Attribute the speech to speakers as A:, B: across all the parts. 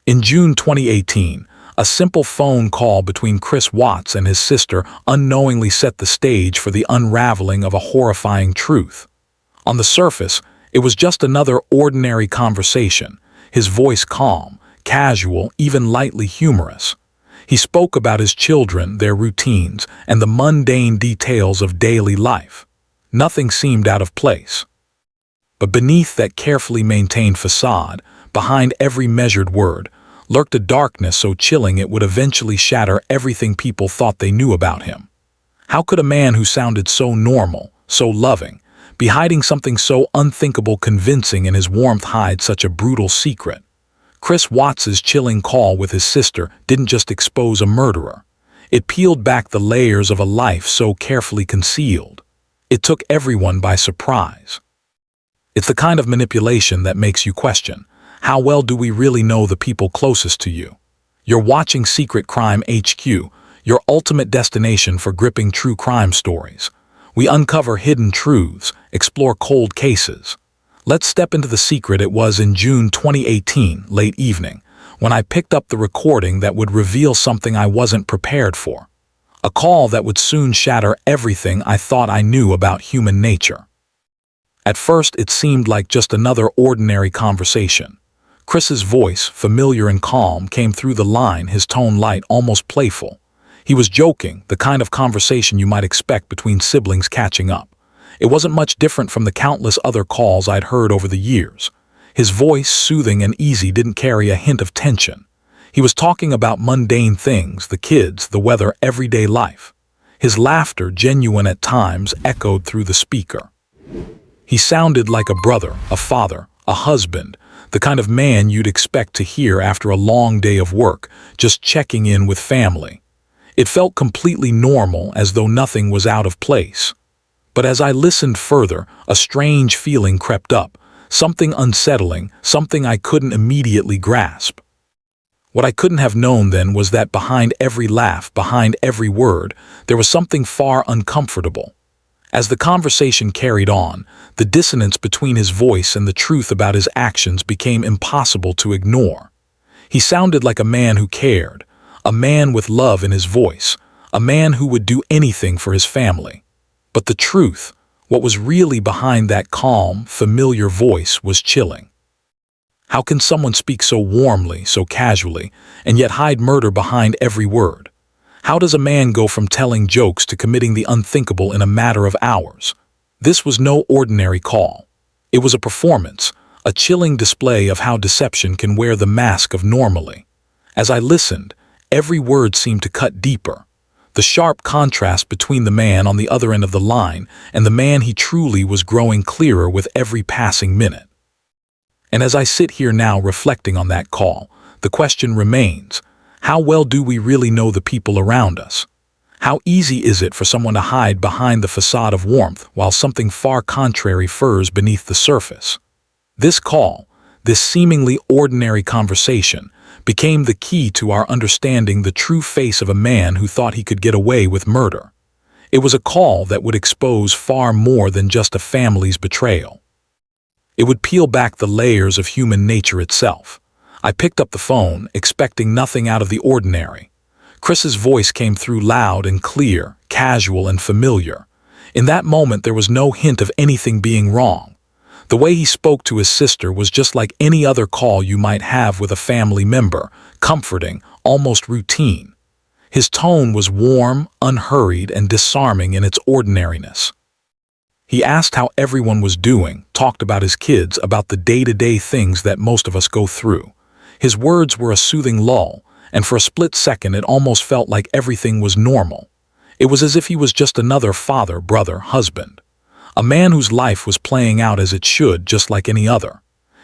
A: In June 2018, a simple phone call between Chris Watts and his sister unknowingly set the stage for the unraveling of a horrifying truth. On the surface, it was just another ordinary conversation, his voice calm, casual, even lightly humorous. He spoke about his children, their routines, and the mundane details of daily life. Nothing seemed out of place. But beneath that carefully maintained facade, behind every measured word, lurked a darkness so chilling it would eventually shatter everything people thought they knew about him. How could a man who sounded so normal, so loving, be hiding something so unthinkable convincing and his warmth hide such a brutal secret? Chris Watts's chilling call with his sister didn't just expose a murderer. It peeled back the layers of a life so carefully concealed. It took everyone by surprise. It's the kind of manipulation that makes you question, how well do we really know the people closest to you? You're watching Secret Crime HQ, your ultimate destination for gripping true crime stories. We uncover hidden truths, explore cold cases. Let's step into the secret. It was in June 2018, late evening, when I picked up the recording that would reveal something I wasn't prepared for. A call that would soon shatter everything I thought I knew about human nature. At first, it seemed like just another ordinary conversation. Chris's voice, familiar and calm, came through the line, his tone light, almost playful. He was joking, the kind of conversation you might expect between siblings catching up. It wasn't much different from the countless other calls I'd heard over the years. His voice, soothing and easy, didn't carry a hint of tension. He was talking about mundane things, the kids, the weather, everyday life. His laughter, genuine at times, echoed through the speaker. He sounded like a brother, a father, a husband, the kind of man you'd expect to hear after a long day of work, just checking in with family. It felt completely normal, as though nothing was out of place. But as I listened further, a strange feeling crept up, something unsettling, something I couldn't immediately grasp. What I couldn't have known then was that behind every laugh, behind every word, there was something far uncomfortable. As the conversation carried on, the dissonance between his voice and the truth about his actions became impossible to ignore. He sounded like a man who cared, a man with love in his voice, a man who would do anything for his family. But the truth, what was really behind that calm, familiar voice, was chilling. How can someone speak so warmly, so casually, and yet hide murder behind every word? How does a man go from telling jokes to committing the unthinkable in a matter of hours? This was no ordinary call. It was a performance, a chilling display of how deception can wear the mask of normality. As I listened, every word seemed to cut deeper. The sharp contrast between the man on the other end of the line and the man he truly was growing clearer with every passing minute. And as I sit here now reflecting on that call, the question remains, how well do we really know the people around us? How easy is it for someone to hide behind the facade of warmth while something far contrary furs beneath the surface? This call, this seemingly ordinary conversation, became the key to our understanding the true face of a man who thought he could get away with murder. It was a call that would expose far more than just a family's betrayal. It would peel back the layers of human nature itself. I picked up the phone, expecting nothing out of the ordinary. Chris's voice came through loud and clear, casual and familiar. In that moment, there was no hint of anything being wrong. The way he spoke to his sister was just like any other call you might have with a family member, comforting, almost routine. His tone was warm, unhurried, and disarming in its ordinariness. He asked how everyone was doing, talked about his kids, about the day-to-day things that most of us go through. His words were a soothing lull, and for a split second it almost felt like everything was normal. It was as if he was just another father, brother, husband. A man whose life was playing out as it should, just like any other.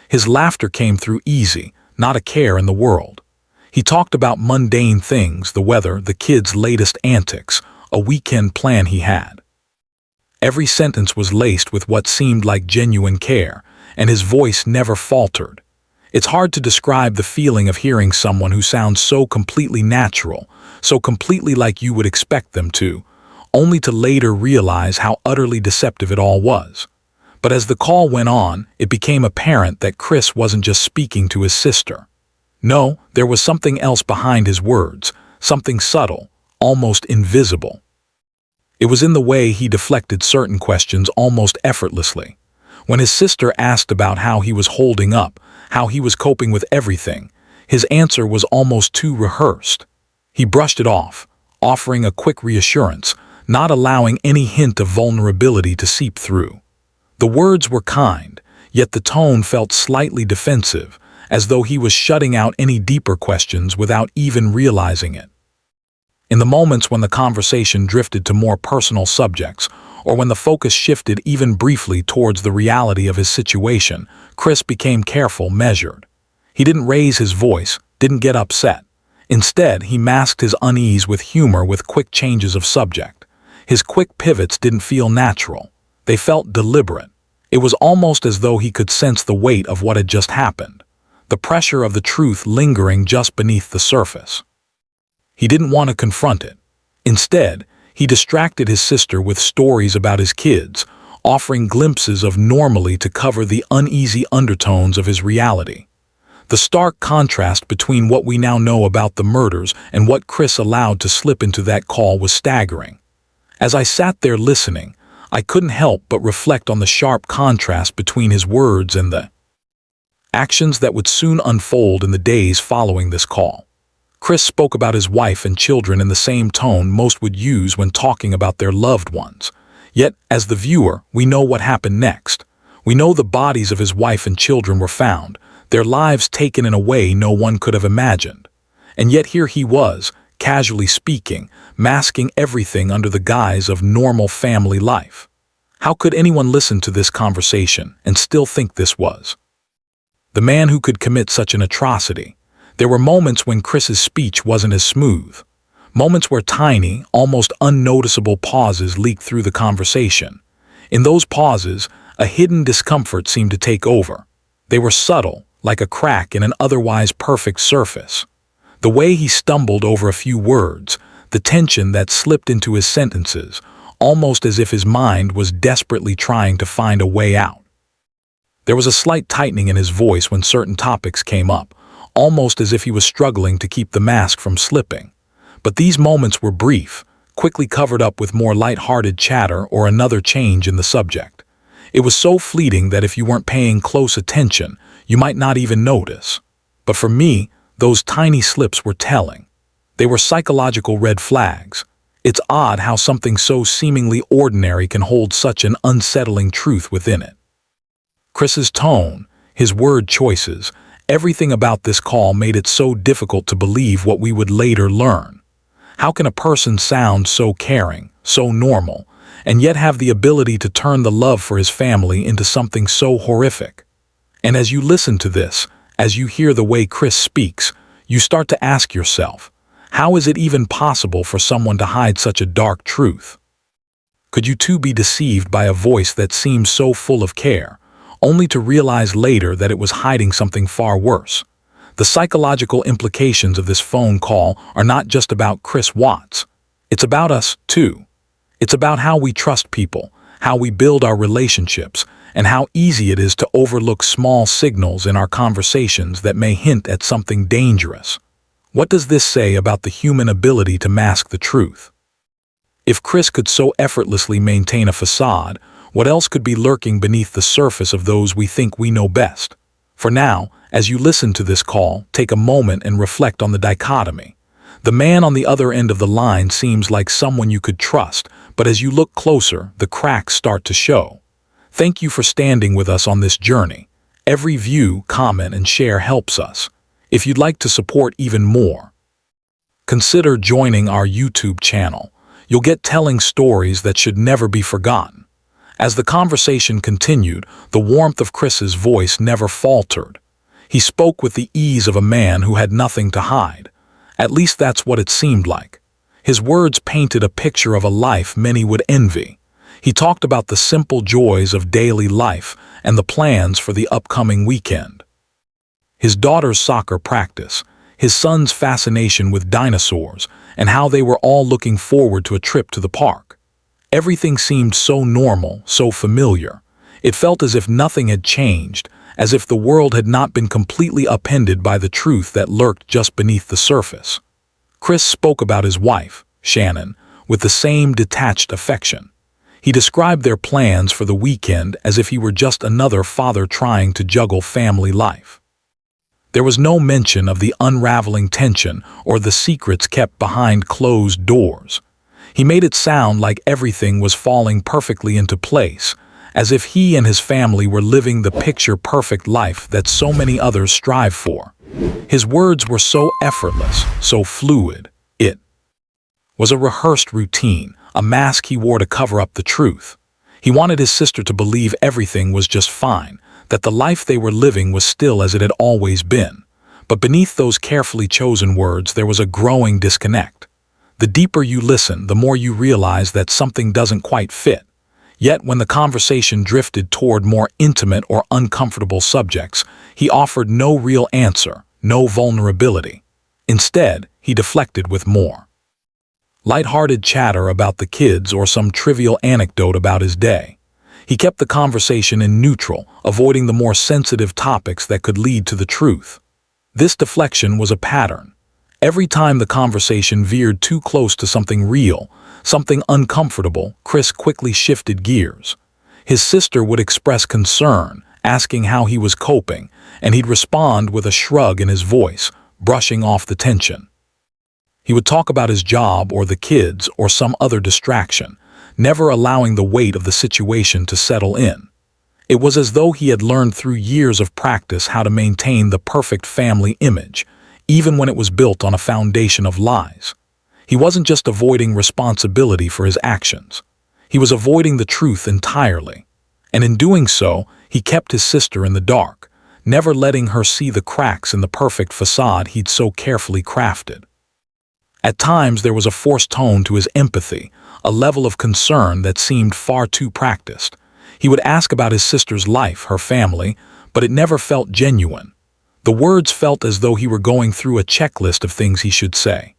A: His laughter came through easy, not a care in the world. He talked about mundane things, the weather, the kids' latest antics, a weekend plan he had. Every sentence was laced with what seemed like genuine care, and his voice never faltered. It's hard to describe the feeling of hearing someone who sounds so completely natural, so completely like you would expect them to, only to later realize how utterly deceptive it all was. But as the call went on, it became apparent that Chris wasn't just speaking to his sister. No, there was something else behind his words, something subtle, almost invisible. It was in the way he deflected certain questions almost effortlessly. When his sister asked about how he was holding up, how he was coping with everything, his answer was almost too rehearsed. He brushed it off, offering a quick reassurance, not allowing any hint of vulnerability to seep through. The words were kind, yet the tone felt slightly defensive, as though he was shutting out any deeper questions without even realizing it. In the moments when the conversation drifted to more personal subjects, or when the focus shifted even briefly towards the reality of his situation, Chris became careful, measured. He didn't raise his voice, didn't get upset. Instead, he masked his unease with humor, with quick changes of subject. His quick pivots didn't feel natural. They felt deliberate. It was almost as though he could sense the weight of what had just happened, the pressure of the truth lingering just beneath the surface. He didn't want to confront it. Instead, he distracted his sister with stories about his kids, offering glimpses of normality to cover the uneasy undertones of his reality. The stark contrast between what we now know about the murders and what Chris allowed to slip into that call was staggering. As I sat there listening, I couldn't help but reflect on the sharp contrast between his words and the actions that would soon unfold in the days following this call. Chris spoke about his wife and children in the same tone most would use when talking about their loved ones. Yet, as the viewer, we know what happened next. We know the bodies of his wife and children were found, their lives taken in a way no one could have imagined. And yet here he was, casually speaking, masking everything under the guise of normal family life. How could anyone listen to this conversation and still think this was the man who could commit such an atrocity? There were moments when Chris's speech wasn't as smooth. Moments where tiny, almost unnoticeable pauses leaked through the conversation. In those pauses, a hidden discomfort seemed to take over. They were subtle, like a crack in an otherwise perfect surface. The way he stumbled over a few words, the tension that slipped into his sentences, almost as if his mind was desperately trying to find a way out. There was a slight tightening in his voice when certain topics came up, almost as if he was struggling to keep the mask from slipping. But these moments were brief, quickly covered up with more light-hearted chatter or another change in the subject. It was so fleeting that if you weren't paying close attention, you might not even notice. But for me, those tiny slips were telling. They were psychological red flags. It's odd how something so seemingly ordinary can hold such an unsettling truth within it. Chris's tone, his word choices, everything about this call made it so difficult to believe what we would later learn. How can a person sound so caring, so normal, and yet have the ability to turn the love for his family into something so horrific? And as you listen to this, as you hear the way Chris speaks, you start to ask yourself, how is it even possible for someone to hide such a dark truth? Could you too be deceived by a voice that seems so full of care, only to realize later that it was hiding something far worse? The psychological implications of this phone call are not just about Chris Watts. It's about us, too. It's about how we trust people, how we build our relationships, and how easy it is to overlook small signals in our conversations that may hint at something dangerous. What does this say about the human ability to mask the truth? If Chris could so effortlessly maintain a facade, what else could be lurking beneath the surface of those we think we know best? For now, as you listen to this call, take a moment and reflect on the dichotomy. The man on the other end of the line seems like someone you could trust, but as you look closer, the cracks start to show. Thank you for standing with us on this journey. Every view, comment, and share helps us. If you'd like to support even more, consider joining our YouTube channel. You'll get telling stories that should never be forgotten. As the conversation continued, the warmth of Chris's voice never faltered. He spoke with the ease of a man who had nothing to hide. At least that's what it seemed like. His words painted a picture of a life many would envy. He talked about the simple joys of daily life and the plans for the upcoming weekend. His daughter's soccer practice, his son's fascination with dinosaurs, and how they were all looking forward to a trip to the park. Everything seemed so normal, so familiar. It felt as if nothing had changed, as if the world had not been completely upended by the truth that lurked just beneath the surface. Chris spoke about his wife, Shannon, with the same detached affection. He described their plans for the weekend as if he were just another father trying to juggle family life. There was no mention of the unraveling tension or the secrets kept behind closed doors. He made it sound like everything was falling perfectly into place, as if he and his family were living the picture-perfect life that so many others strive for. His words were so effortless, so fluid. It was a rehearsed routine, a mask he wore to cover up the truth. He wanted his sister to believe everything was just fine, that the life they were living was still as it had always been. But beneath those carefully chosen words there was a growing disconnect. The deeper you listen, the more you realize that something doesn't quite fit. Yet when the conversation drifted toward more intimate or uncomfortable subjects, he offered no real answer, no vulnerability. Instead, he deflected with more light-hearted chatter about the kids or some trivial anecdote about his day. He kept the conversation in neutral, avoiding the more sensitive topics that could lead to the truth. This deflection was a pattern. Every time the conversation veered too close to something real, something uncomfortable, Chris quickly shifted gears. His sister would express concern, asking how he was coping, and he'd respond with a shrug in his voice, brushing off the tension. He would talk about his job or the kids or some other distraction, never allowing the weight of the situation to settle in. It was as though he had learned through years of practice how to maintain the perfect family image, even when it was built on a foundation of lies. He wasn't just avoiding responsibility for his actions. He was avoiding the truth entirely. And in doing so, he kept his sister in the dark, never letting her see the cracks in the perfect facade he'd so carefully crafted. At times there was a forced tone to his empathy, a level of concern that seemed far too practiced. He would ask about his sister's life, her family, but it never felt genuine. The words felt as though he were going through a checklist of things he should say.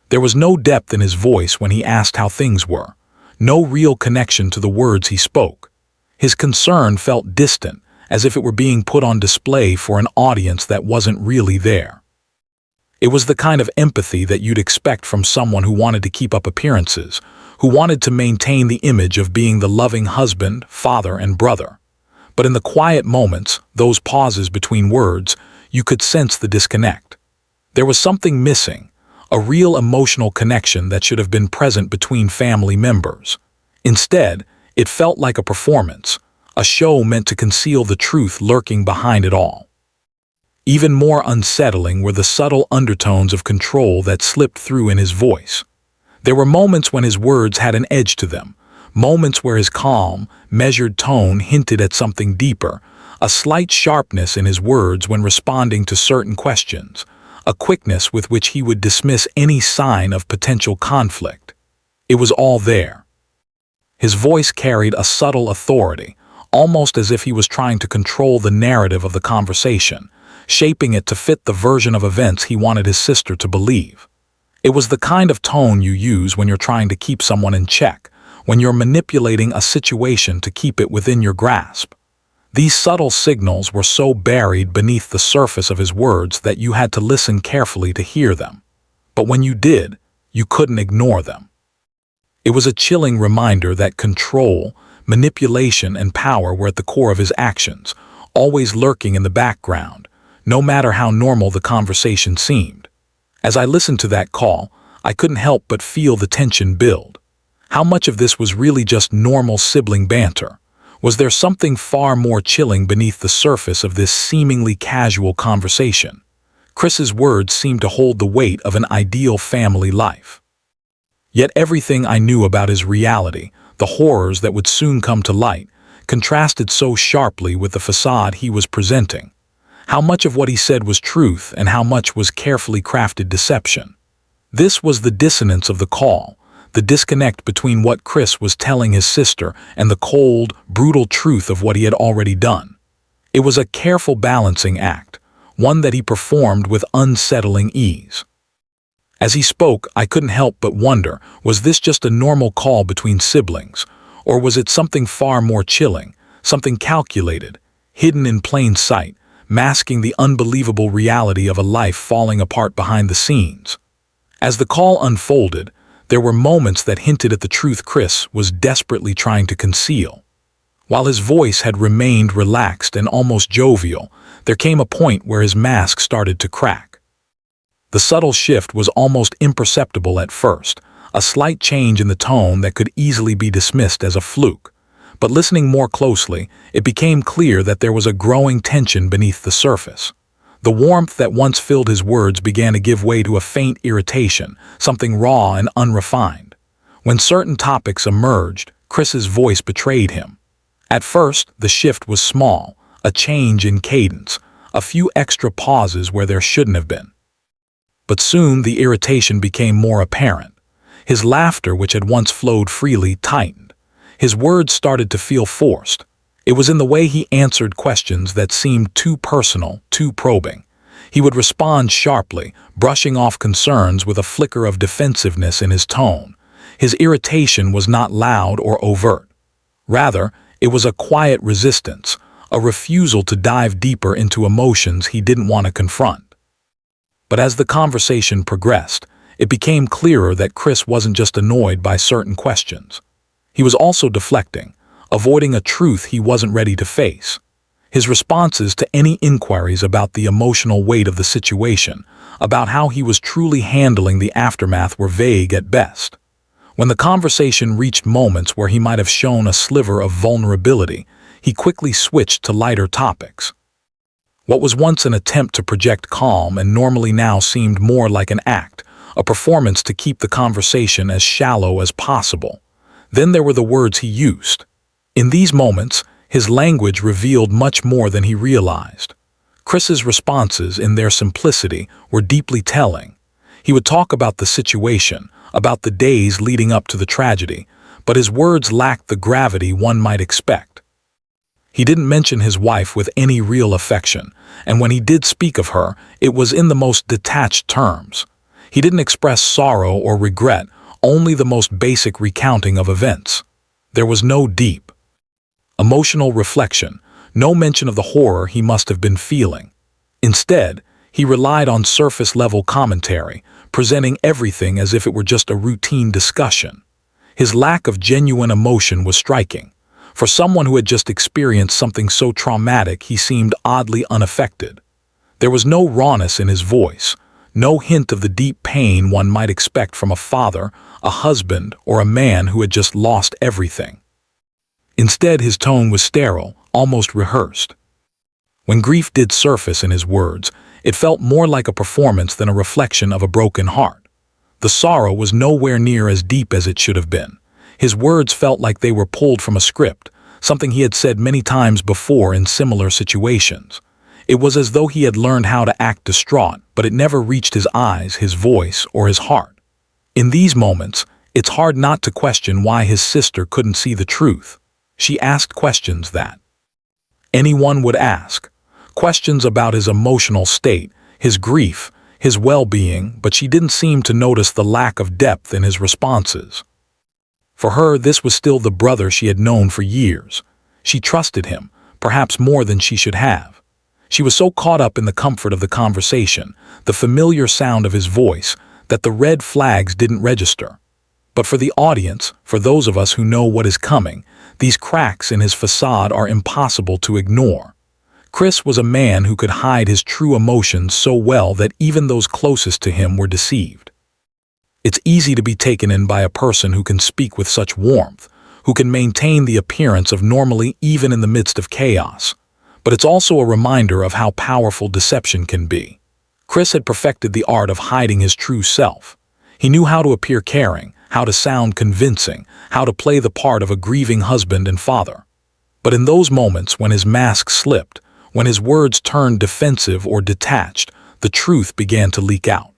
A: There was no depth in his voice when he asked how things were, no real connection to the words he spoke. His concern felt distant, as if it were being put on display for an audience that wasn't really there. It was the kind of empathy that you'd expect from someone who wanted to keep up appearances, who wanted to maintain the image of being the loving husband, father, and brother. But in the quiet moments, those pauses between words, you could sense the disconnect. There was something missing, a real emotional connection that should have been present between family members. Instead, it felt like a performance, a show meant to conceal the truth lurking behind it all. Even more unsettling were the subtle undertones of control that slipped through in his voice. There were moments when his words had an edge to them, moments where his calm, measured tone hinted at something deeper, a slight sharpness in his words when responding to certain questions, a quickness with which he would dismiss any sign of potential conflict. It was all there. His voice carried a subtle authority, almost as if he was trying to control the narrative of the conversation, shaping it to fit the version of events he wanted his sister to believe. It was the kind of tone you use when you're trying to keep someone in check, when you're manipulating a situation to keep it within your grasp. These subtle signals were so buried beneath the surface of his words that you had to listen carefully to hear them. But when you did, you couldn't ignore them. It was a chilling reminder that control, manipulation, and power were at the core of his actions, always lurking in the background, no matter how normal the conversation seemed. As I listened to that call, I couldn't help but feel the tension build. How much of this was really just normal sibling banter? Was there something far more chilling beneath the surface of this seemingly casual conversation? Chris's words seemed to hold the weight of an ideal family life. Yet everything I knew about his reality, the horrors that would soon come to light, contrasted so sharply with the facade he was presenting. How much of what he said was truth and how much was carefully crafted deception? This was the dissonance of the call, the disconnect between what Chris was telling his sister and the cold, brutal truth of what he had already done. It was a careful balancing act, one that he performed with unsettling ease. As he spoke, I couldn't help but wonder, was this just a normal call between siblings, or was it something far more chilling, something calculated, hidden in plain sight, masking the unbelievable reality of a life falling apart behind the scenes. As the call unfolded, there were moments that hinted at the truth Chris was desperately trying to conceal. While his voice had remained relaxed and almost jovial, there came a point where his mask started to crack. The subtle shift was almost imperceptible at first, a slight change in the tone that could easily be dismissed as a fluke. But listening more closely, it became clear that there was a growing tension beneath the surface. The warmth that once filled his words began to give way to a faint irritation, something raw and unrefined. When certain topics emerged, Chris's voice betrayed him. At first, the shift was small, a change in cadence, a few extra pauses where there shouldn't have been. But soon the irritation became more apparent. His laughter, which had once flowed freely, tightened. His words started to feel forced. It was in the way he answered questions that seemed too personal, too probing. He would respond sharply, brushing off concerns with a flicker of defensiveness in his tone. His irritation was not loud or overt. Rather, it was a quiet resistance, a refusal to dive deeper into emotions he didn't want to confront. But as the conversation progressed, it became clearer that Chris wasn't just annoyed by certain questions. He was also deflecting, avoiding a truth he wasn't ready to face. His responses to any inquiries about the emotional weight of the situation, about how he was truly handling the aftermath, were vague at best. When the conversation reached moments where he might have shown a sliver of vulnerability, he quickly switched to lighter topics. What was once an attempt to project calm and normally now seemed more like an act, a performance to keep the conversation as shallow as possible. Then there were the words he used. In these moments, his language revealed much more than he realized. Chris's responses, in their simplicity, were deeply telling. He would talk about the situation, about the days leading up to the tragedy, but his words lacked the gravity one might expect. He didn't mention his wife with any real affection, and when he did speak of her, it was in the most detached terms. He didn't express sorrow or regret, only the most basic recounting of events. There was no deep, emotional reflection, no mention of the horror he must have been feeling. Instead, he relied on surface-level commentary, presenting everything as if it were just a routine discussion. His lack of genuine emotion was striking. For someone who had just experienced something so traumatic, he seemed oddly unaffected. There was no rawness in his voice, no hint of the deep pain one might expect from a father, a husband, or a man who had just lost everything. Instead, his tone was sterile, almost rehearsed. When grief did surface in his words, it felt more like a performance than a reflection of a broken heart. The sorrow was nowhere near as deep as it should have been. His words felt like they were pulled from a script, something he had said many times before in similar situations. It was as though he had learned how to act distraught, but it never reached his eyes, his voice, or his heart. In these moments, it's hard not to question why his sister couldn't see the truth. She asked questions that anyone would ask, questions about his emotional state, his grief, his well-being, but she didn't seem to notice the lack of depth in his responses. For her, this was still the brother she had known for years. She trusted him, perhaps more than she should have. She was so caught up in the comfort of the conversation, the familiar sound of his voice, that the red flags didn't register. But for the audience, for those of us who know what is coming, these cracks in his facade are impossible to ignore. Chris was a man who could hide his true emotions so well that even those closest to him were deceived. It's easy to be taken in by a person who can speak with such warmth, who can maintain the appearance of normality even in the midst of chaos. But it's also a reminder of how powerful deception can be. Chris had perfected the art of hiding his true self. He knew how to appear caring, how to sound convincing, how to play the part of a grieving husband and father. But in those moments when his mask slipped, when his words turned defensive or detached, the truth began to leak out.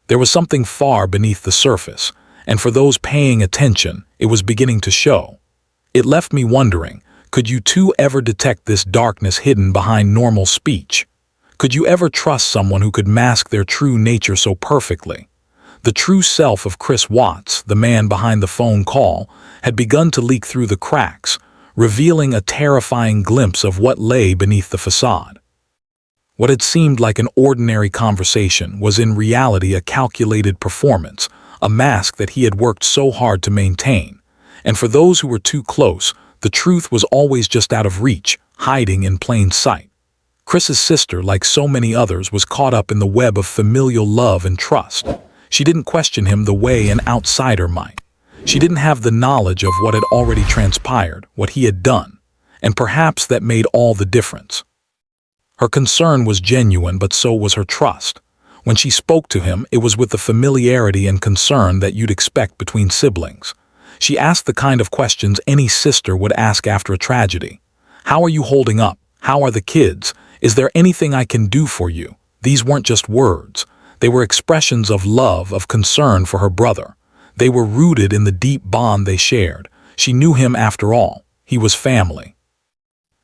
A: There was something far beneath the surface, and for those paying attention, it was beginning to show. It left me wondering, could you too ever detect this darkness hidden behind normal speech? Could you ever trust someone who could mask their true nature so perfectly? The true self of Chris Watts, the man behind the phone call, had begun to leak through the cracks, revealing a terrifying glimpse of what lay beneath the facade. What had seemed like an ordinary conversation was in reality a calculated performance, a mask that he had worked so hard to maintain. And for those who were too close, the truth was always just out of reach, hiding in plain sight. Chris's sister, like so many others, was caught up in the web of familial love and trust. She didn't question him the way an outsider might. She didn't have the knowledge of what had already transpired, what he had done, and perhaps that made all the difference. Her concern was genuine, but so was her trust. When she spoke to him, it was with the familiarity and concern that you'd expect between siblings. She asked the kind of questions any sister would ask after a tragedy. How are you holding up? How are the kids? Is there anything I can do for you? These weren't just words. They were expressions of love, of concern for her brother. They were rooted in the deep bond they shared. She knew him after all. He was family.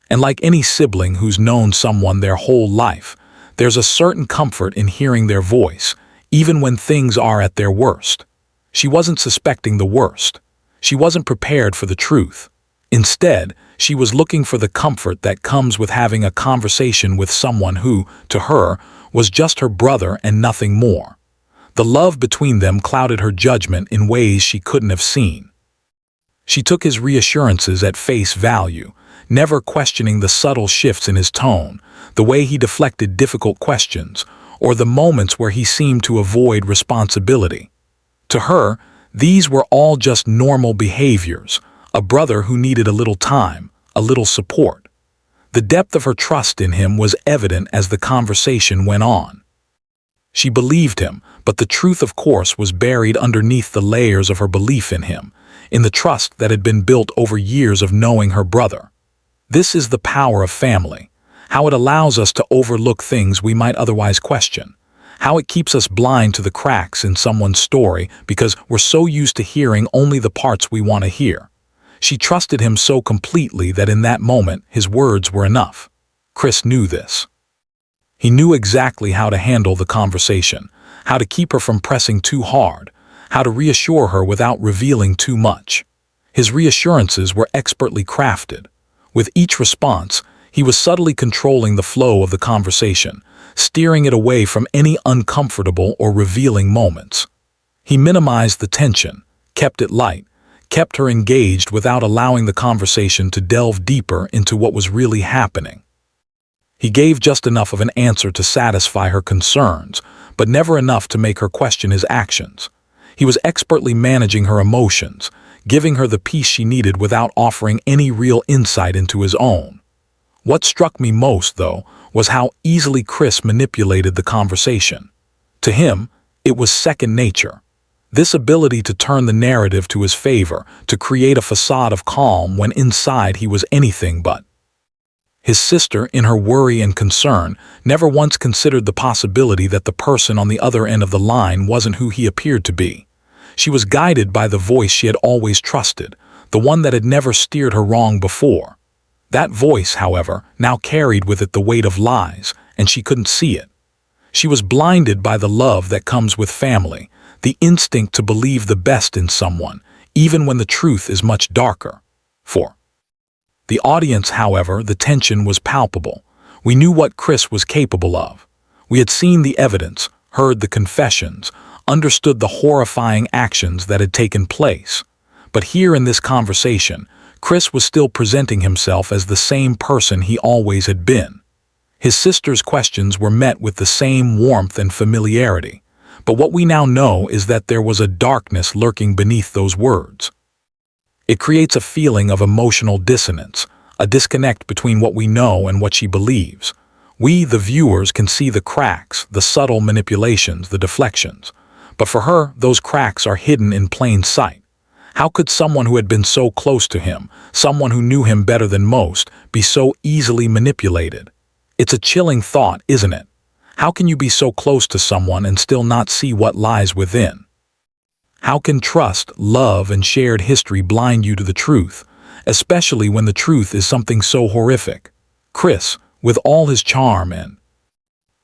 A: And like any sibling who's known someone their whole life, there's a certain comfort in hearing their voice, even when things are at their worst. She wasn't suspecting the worst. She wasn't prepared for the truth. Instead, she was looking for the comfort that comes with having a conversation with someone who, to her, was just her brother and nothing more. The love between them clouded her judgment in ways she couldn't have seen. She took his reassurances at face value, never questioning the subtle shifts in his tone, the way he deflected difficult questions, or the moments where he seemed to avoid responsibility. To her, these were all just normal behaviors, a brother who needed a little time, a little support. The depth of her trust in him was evident as the conversation went on. She believed him, but the truth, of course, was buried underneath the layers of her belief in him, in the trust that had been built over years of knowing her brother. This is the power of family, how it allows us to overlook things we might otherwise question, how it keeps us blind to the cracks in someone's story because we're so used to hearing only the parts we want to hear. She trusted him so completely that in that moment his words were enough. Chris knew this. He knew exactly how to handle the conversation, how to keep her from pressing too hard, how to reassure her without revealing too much. His reassurances were expertly crafted. With each response, he was subtly controlling the flow of the conversation, steering it away from any uncomfortable or revealing moments. He minimized the tension, kept it light, kept her engaged without allowing the conversation to delve deeper into what was really happening. He gave just enough of an answer to satisfy her concerns, but never enough to make her question his actions. He was expertly managing her emotions, giving her the peace she needed without offering any real insight into his own. What struck me most, though, was how easily Chris manipulated the conversation. To him, it was second nature. This ability to turn the narrative to his favor, to create a facade of calm when inside he was anything but. His sister, in her worry and concern, never once considered the possibility that the person on the other end of the line wasn't who he appeared to be. She was guided by the voice she had always trusted, the one that had never steered her wrong before. That voice, however, now carried with it the weight of lies, and she couldn't see it. She was blinded by the love that comes with family, the instinct to believe the best in someone, even when the truth is much darker. For the audience, however, the tension was palpable. We knew what Chris was capable of. We had seen the evidence, heard the confessions, understood the horrifying actions that had taken place. But here in this conversation, Chris was still presenting himself as the same person he always had been. His sister's questions were met with the same warmth and familiarity. But what we now know is that there was a darkness lurking beneath those words. It creates a feeling of emotional dissonance, a disconnect between what we know and what she believes. We, the viewers, can see the cracks, the subtle manipulations, the deflections. But for her, those cracks are hidden in plain sight. How could someone who had been so close to him, someone who knew him better than most, be so easily manipulated? It's a chilling thought, isn't it? How can you be so close to someone and still not see what lies within? How can trust, love, and shared history blind you to the truth, especially when the truth is something so horrific? Chris, with all his charm and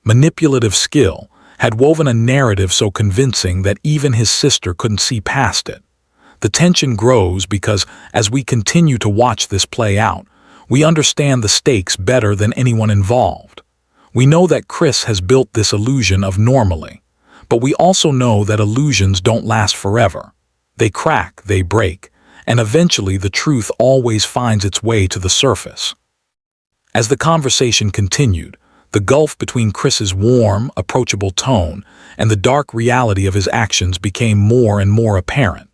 A: manipulative skill, had woven a narrative so convincing that even his sister couldn't see past it. The tension grows because, as we continue to watch this play out, we understand the stakes better than anyone involved. We know that Chris has built this illusion of normally, but we also know that illusions don't last forever. They crack, they break, and eventually the truth always finds its way to the surface. As the conversation continued, the gulf between Chris's warm, approachable tone and the dark reality of his actions became more and more apparent.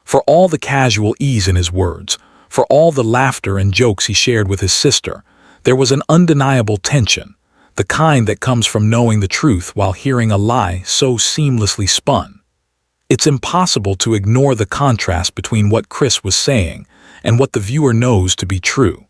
A: For all the casual ease in his words, for all the laughter and jokes he shared with his sister, there was an undeniable tension, the kind that comes from knowing the truth while hearing a lie so seamlessly spun. It's impossible to ignore the contrast between what Chris was saying and what the viewer knows to be true.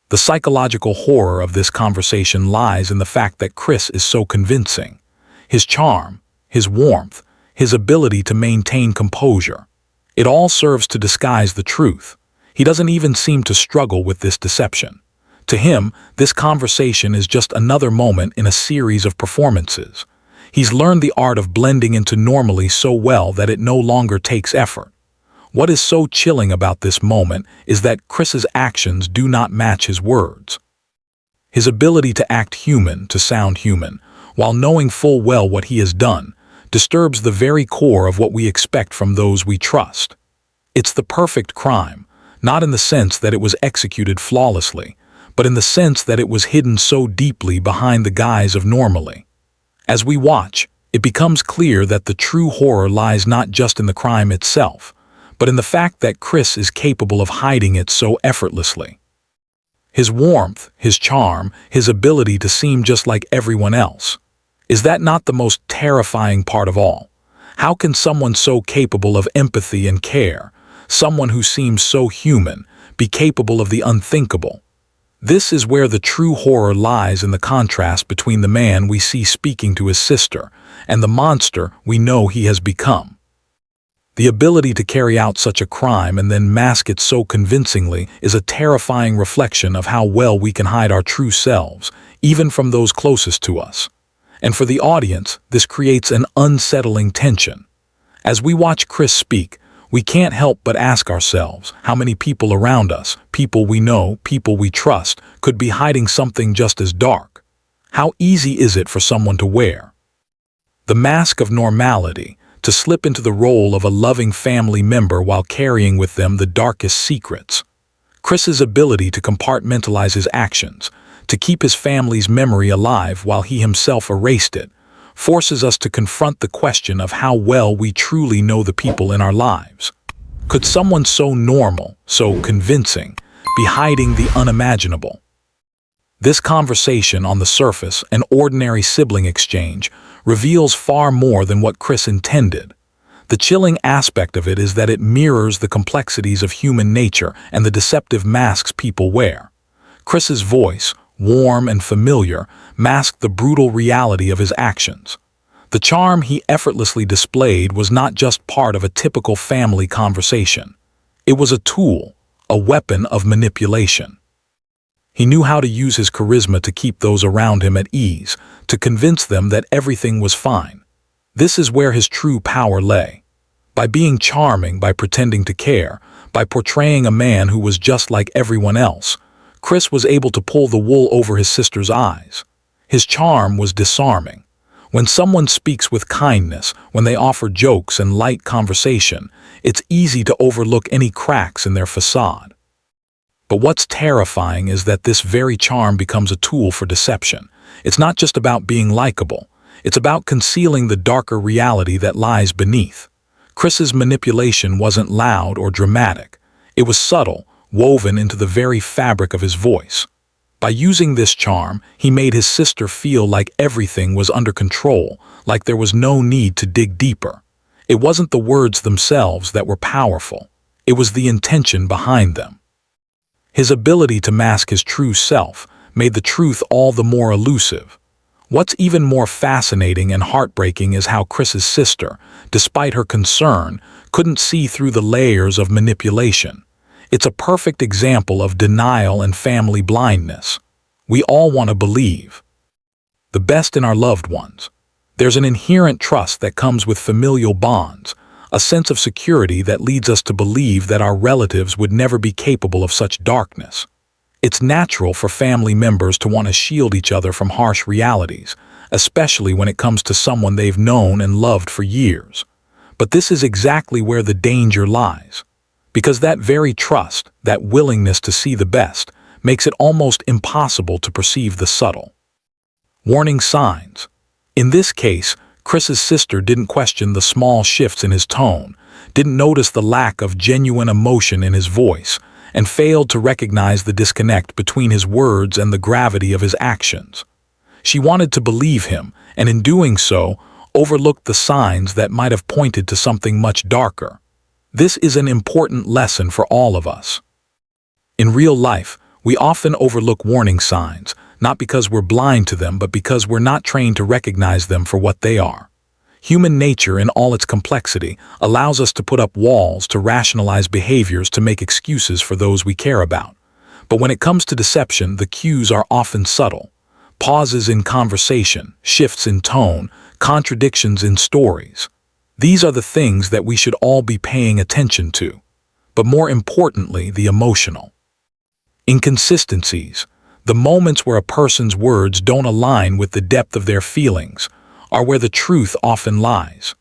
A: The psychological horror of this conversation lies in the fact that Chris is so convincing. His charm, his warmth, his ability to maintain composure. It all serves to disguise the truth. He doesn't even seem to struggle with this deception. To him, this conversation is just another moment in a series of performances. He's learned the art of blending into normally so well that it no longer takes effort. What is so chilling about this moment is that Chris's actions do not match his words. His ability to act human, to sound human, while knowing full well what he has done, disturbs the very core of what we expect from those we trust. It's the perfect crime, not in the sense that it was executed flawlessly, but in the sense that it was hidden so deeply behind the guise of normally. As we watch, it becomes clear that the true horror lies not just in the crime itself, but in the fact that Chris is capable of hiding it so effortlessly. His warmth, his charm, his ability to seem just like everyone else. Is that not the most terrifying part of all? How can someone so capable of empathy and care, someone who seems so human, be capable of the unthinkable? This is where the true horror lies, in the contrast between the man we see speaking to his sister and the monster we know he has become. The ability to carry out such a crime and then mask it so convincingly is a terrifying reflection of how well we can hide our true selves, even from those closest to us. And for the audience, this creates an unsettling tension. As we watch Chris speak, we can't help but ask ourselves how many people around us, people we know, people we trust, could be hiding something just as dark. How easy is it for someone to wear the mask of normality, to slip into the role of a loving family member while carrying with them the darkest secrets? Chris's ability to compartmentalize his actions, to keep his family's memory alive while he himself erased it, forces us to confront the question of how well we truly know the people in our lives. Could someone so normal, so convincing, be hiding the unimaginable? This conversation, on the surface, an ordinary sibling exchange, reveals far more than what Chris intended. The chilling aspect of it is that it mirrors the complexities of human nature and the deceptive masks people wear. Chris's voice, warm and familiar, masked the brutal reality of his actions. The charm he effortlessly displayed was not just part of a typical family conversation. It was a tool, a weapon of manipulation. He knew how to use his charisma to keep those around him at ease, to convince them that everything was fine. This is where his true power lay. By being charming, by pretending to care, by portraying a man who was just like everyone else, Chris was able to pull the wool over his sister's eyes. His charm was disarming. When someone speaks with kindness, when they offer jokes and light conversation, it's easy to overlook any cracks in their facade. But what's terrifying is that this very charm becomes a tool for deception. It's not just about being likable. It's about concealing the darker reality that lies beneath. Chris's manipulation wasn't loud or dramatic. It was subtle, woven into the very fabric of his voice. By using this charm, he made his sister feel like everything was under control, like there was no need to dig deeper. It wasn't the words themselves that were powerful. It was the intention behind them. His ability to mask his true self made the truth all the more elusive. What's even more fascinating and heartbreaking is how Chris's sister, despite her concern, couldn't see through the layers of manipulation. It's a perfect example of denial and family blindness. We all want to believe the best in our loved ones. There's an inherent trust that comes with familial bonds, a sense of security that leads us to believe that our relatives would never be capable of such darkness. It's natural for family members to want to shield each other from harsh realities, especially when it comes to someone they've known and loved for years. But this is exactly where the danger lies. Because that very trust, that willingness to see the best, makes it almost impossible to perceive the subtle. Warning signs. In this case, Chris's sister didn't question the small shifts in his tone, didn't notice the lack of genuine emotion in his voice, and failed to recognize the disconnect between his words and the gravity of his actions. She wanted to believe him, and in doing so, overlooked the signs that might have pointed to something much darker. This is an important lesson for all of us. In real life, we often overlook warning signs, not because we're blind to them, but because we're not trained to recognize them for what they are. Human nature, in all its complexity, allows us to put up walls, to rationalize behaviors, to make excuses for those we care about. But when it comes to deception, the cues are often subtle. Pauses in conversation, shifts in tone, contradictions in stories. These are the things that we should all be paying attention to. But more importantly, the emotional. Inconsistencies. The moments where a person's words don't align with the depth of their feelings are where the truth often lies.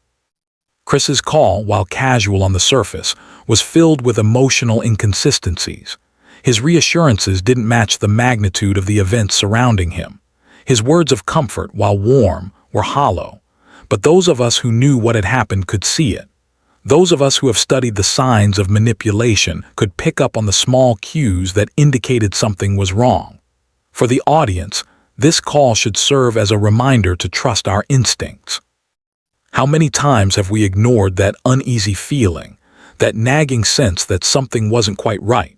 A: Chris's call, while casual on the surface, was filled with emotional inconsistencies. His reassurances didn't match the magnitude of the events surrounding him. His words of comfort, while warm, were hollow. But those of us who knew what had happened could see it. Those of us who have studied the signs of manipulation could pick up on the small cues that indicated something was wrong. For the audience, this call should serve as a reminder to trust our instincts. How many times have we ignored that uneasy feeling, that nagging sense that something wasn't quite right?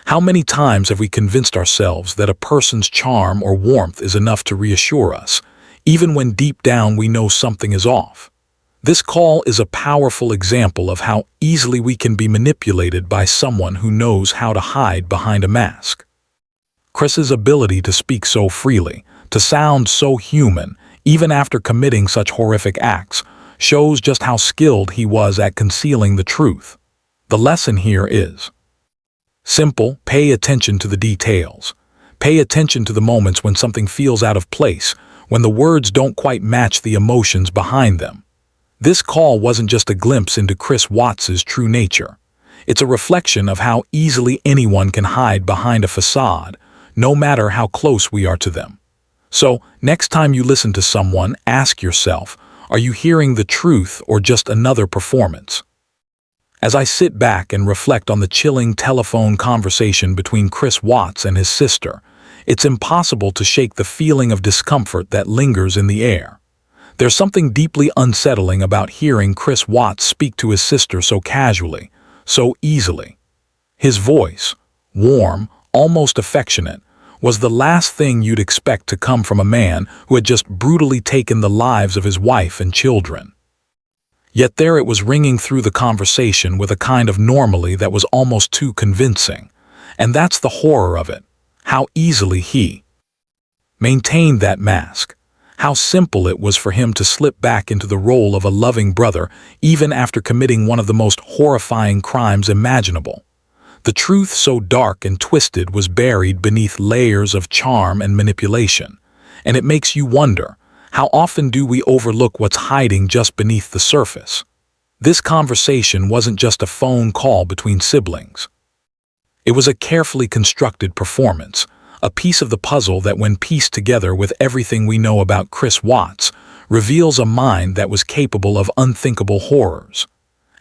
A: How many times have we convinced ourselves that a person's charm or warmth is enough to reassure us, even when deep down we know something is off? This call is a powerful example of how easily we can be manipulated by someone who knows how to hide behind a mask. Chris's ability to speak so freely, to sound so human, even after committing such horrific acts, shows just how skilled he was at concealing the truth. The lesson here is simple: pay attention to the details. Pay attention to the moments when something feels out of place, when the words don't quite match the emotions behind them. This call wasn't just a glimpse into Chris Watts's true nature. It's a reflection of how easily anyone can hide behind a facade, no matter how close we are to them. So, next time you listen to someone, ask yourself, are you hearing the truth or just another performance? As I sit back and reflect on the chilling telephone conversation between Chris Watts and his sister, it's impossible to shake the feeling of discomfort that lingers in the air. There's something deeply unsettling about hearing Chris Watts speak to his sister so casually, so easily. His voice, warm, almost affectionate, was the last thing you'd expect to come from a man who had just brutally taken the lives of his wife and children. Yet there it was, ringing through the conversation with a kind of normality that was almost too convincing. And that's the horror of it, how easily he maintained that mask, how simple it was for him to slip back into the role of a loving brother even after committing one of the most horrifying crimes imaginable. The truth, so dark and twisted, was buried beneath layers of charm and manipulation, and it makes you wonder, how often do we overlook what's hiding just beneath the surface? This conversation wasn't just a phone call between siblings. It was a carefully constructed performance, a piece of the puzzle that, when pieced together with everything we know about Chris Watts, reveals a mind that was capable of unthinkable horrors.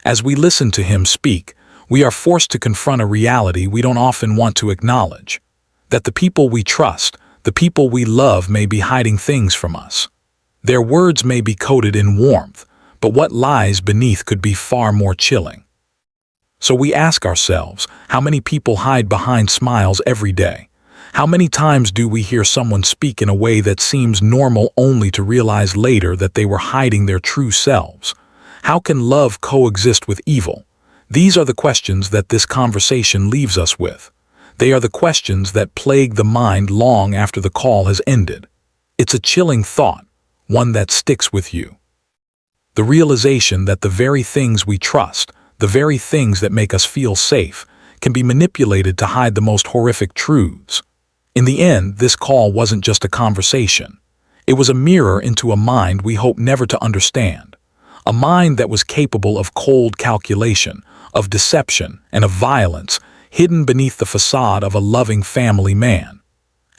A: As we listen to him speak, we are forced to confront a reality we don't often want to acknowledge, that the people we trust, the people we love, may be hiding things from us. Their words may be coated in warmth, but what lies beneath could be far more chilling. So we ask ourselves, how many people hide behind smiles every day? How many times do we hear someone speak in a way that seems normal only to realize later that they were hiding their true selves? How can love coexist with evil? These are the questions that this conversation leaves us with. They are the questions that plague the mind long after the call has ended. It's a chilling thought, one that sticks with you. The realization that the very things we trust, the very things that make us feel safe, can be manipulated to hide the most horrific truths. In the end, this call wasn't just a conversation. It was a mirror into a mind we hope never to understand. A mind that was capable of cold calculation, of deception, and of violence, hidden beneath the facade of a loving family man.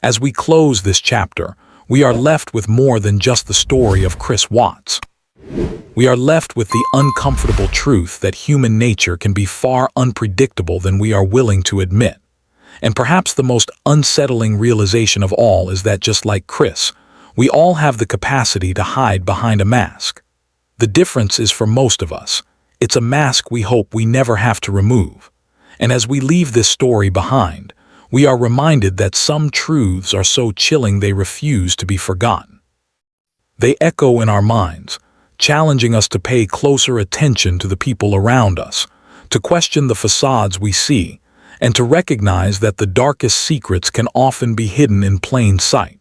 A: As we close this chapter, we are left with more than just the story of Chris Watts. We are left with the uncomfortable truth that human nature can be far unpredictable than we are willing to admit. And perhaps the most unsettling realization of all is that just like Chris, we all have the capacity to hide behind a mask. The difference is for most of us, it's a mask we hope we never have to remove. And as we leave this story behind, we are reminded that some truths are so chilling they refuse to be forgotten. They echo in our minds, challenging us to pay closer attention to the people around us, to question the facades we see, and to recognize that the darkest secrets can often be hidden in plain sight.